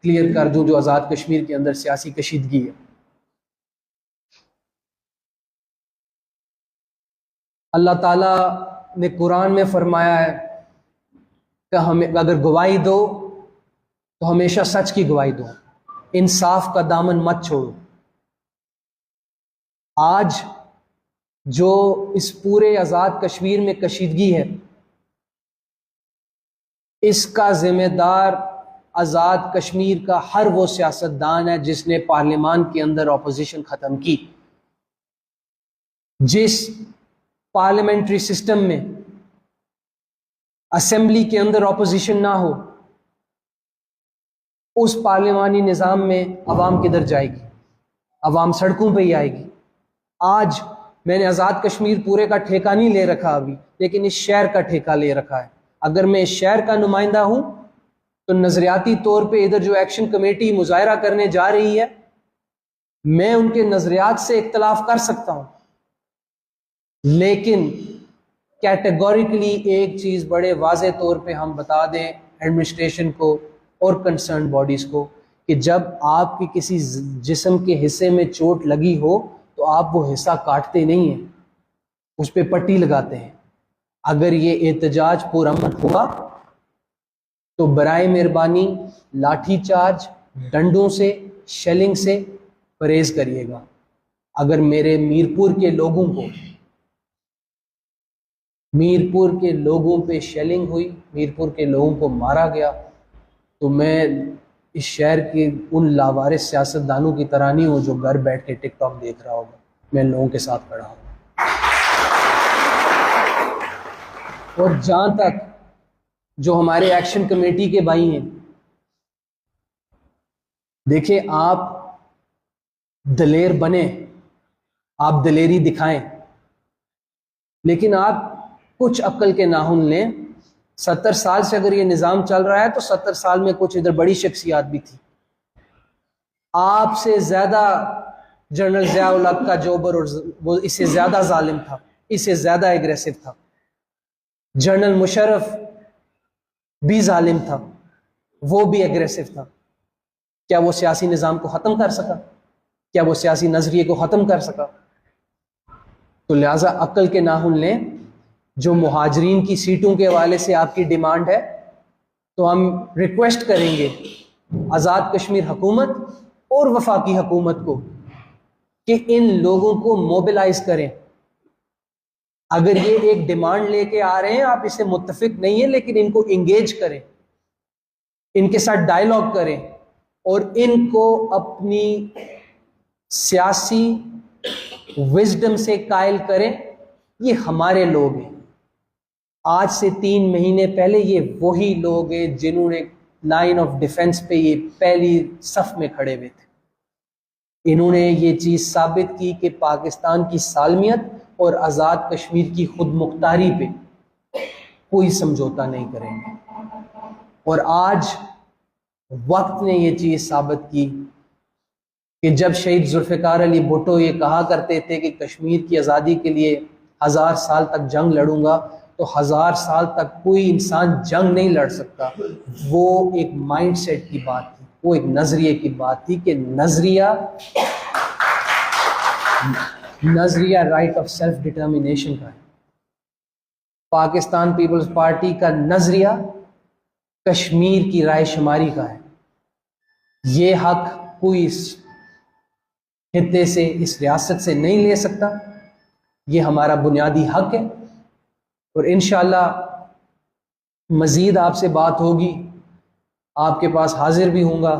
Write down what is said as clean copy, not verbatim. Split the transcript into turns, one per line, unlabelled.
Clear कर दूं जो आज़ाद कश्मीर के अंदर सियासी कशीदगी है। अल्लाह ताला ने कुरान में फरमाया है कि हमें अगर गवाही दो तो हमेशा सच की गवाही दो, इंसाफ का दामन मत छोड़ो। आज जो इस पूरे आज़ाद कश्मीर में कशीदगी है, इसका जिम्मेदार आज़ाद कश्मीर का हर वो सियासतदान है जिसने पार्लियामान के अंदर ऑपोजिशन ख़त्म की। जिस पार्लियामेंट्री सिस्टम में असेंबली के अंदर ऑपोजिशन ना हो, उस पार्लियामानी निज़ाम में अवाम किधर जाएगी? अवाम सड़कों पे ही आएगी। आज मैंने आज़ाद कश्मीर पूरे का ठेका नहीं ले रखा अभी, लेकिन इस शहर का ठेका ले रखा है। अगर मैं इस शहर का नुमाइंदा हूं तो नजरियाती तौर पे इधर जो एक्शन कमेटी मुजाहरा करने जा रही है, मैं उनके नजरियात से इख्तलाफ कर सकता हूं, लेकिन कैटेगोरिकली एक चीज बड़े वाज़े तौर पे हम बता दें एडमिनिस्ट्रेशन को और कंसर्न बॉडीज को कि जब आपकी किसी जिस्म के हिस्से में चोट लगी हो तो आप वो हिस्सा काटते नहीं हैं, उस पर पट्टी लगाते हैं। अगर ये एहतजाज पुरअमन हुआ तो बराए मेहरबानी लाठी चार्ज, डंडों से, शेलिंग से परहेज करिएगा। अगर मेरे मीरपुर के लोगों पे शेलिंग हुई, मीरपुर के लोगों को मारा गया, तो मैं इस शहर के उन लावारिस सियासतदानों की तरह नहीं हूँ जो घर बैठ के टिकटॉक देख रहा होगा। मैं लोगों के साथ खड़ा हूँ। और जहां तक जो हमारे एक्शन कमेटी के भाई हैं, देखिए आप दलेर बने, आप दलेरी दिखाएं, लेकिन आप कुछ अक्ल के नाखून लें। 70 साल से अगर ये निज़ाम चल रहा है तो 70 साल में कुछ इधर बड़ी शख्सियात भी थी। आपसे ज्यादा जनरल ज़िया-उल हक का जोबर, और वो इससे ज्यादा जालिम था, इससे ज्यादा एग्रेसिव था। जनरल मुशर्रफ भी जालिम था, वो भी एग्रेसिव था। क्या वो सियासी निज़ाम को ख़त्म कर सका? क्या वो सियासी नजरिए को ख़त्म कर सका? तो लिहाजा अक्ल के नाखून लें। जो मुहाजिरीन की सीटों के हवाले से आपकी डिमांड है, तो हम रिक्वेस्ट करेंगे आज़ाद कश्मीर हुकूमत और वफाकी हुकूमत को कि इन लोगों को मोबिलाइज करें। अगर ये एक डिमांड लेके आ रहे हैं, आप इससे मुत्तफिक नहीं है, लेकिन इनको इंगेज करें, इनके साथ डायलॉग करें और इनको अपनी सियासी विजडम से कायल करें। ये हमारे लोग हैं। आज से 3 महीने पहले ये वही लोग हैं जिन्होंने लाइन ऑफ डिफेंस पे ये पहली सफ में खड़े हुए थे। इन्होंने ये चीज साबित की कि पाकिस्तान की सालमियत और आज़ाद कश्मीर की खुद मुख्तारी पे कोई समझौता नहीं करेंगे। और आज वक्त ने ये चीज साबित की कि जब शहीद जुल्फ़िकार अली भुट्टो ये कहा करते थे कि कश्मीर की आज़ादी के लिए 1000 साल तक जंग लड़ूंगा, तो 1000 साल तक कोई इंसान जंग नहीं लड़ सकता। वो एक माइंडसेट की बात थी, वो एक नजरिए की बात थी कि नजरिया राइट ऑफ सेल्फ डिटर्मिनेशन का है। पाकिस्तान पीपल्स पार्टी का नजरिया कश्मीर की राय शुमारी का है। ये हक कोई इस खित्ते से, इस रियासत से नहीं ले सकता। ये हमारा बुनियादी हक है और इंशाअल्लाह मज़ीद आपसे बात होगी, आपके पास हाजिर भी होऊंगा।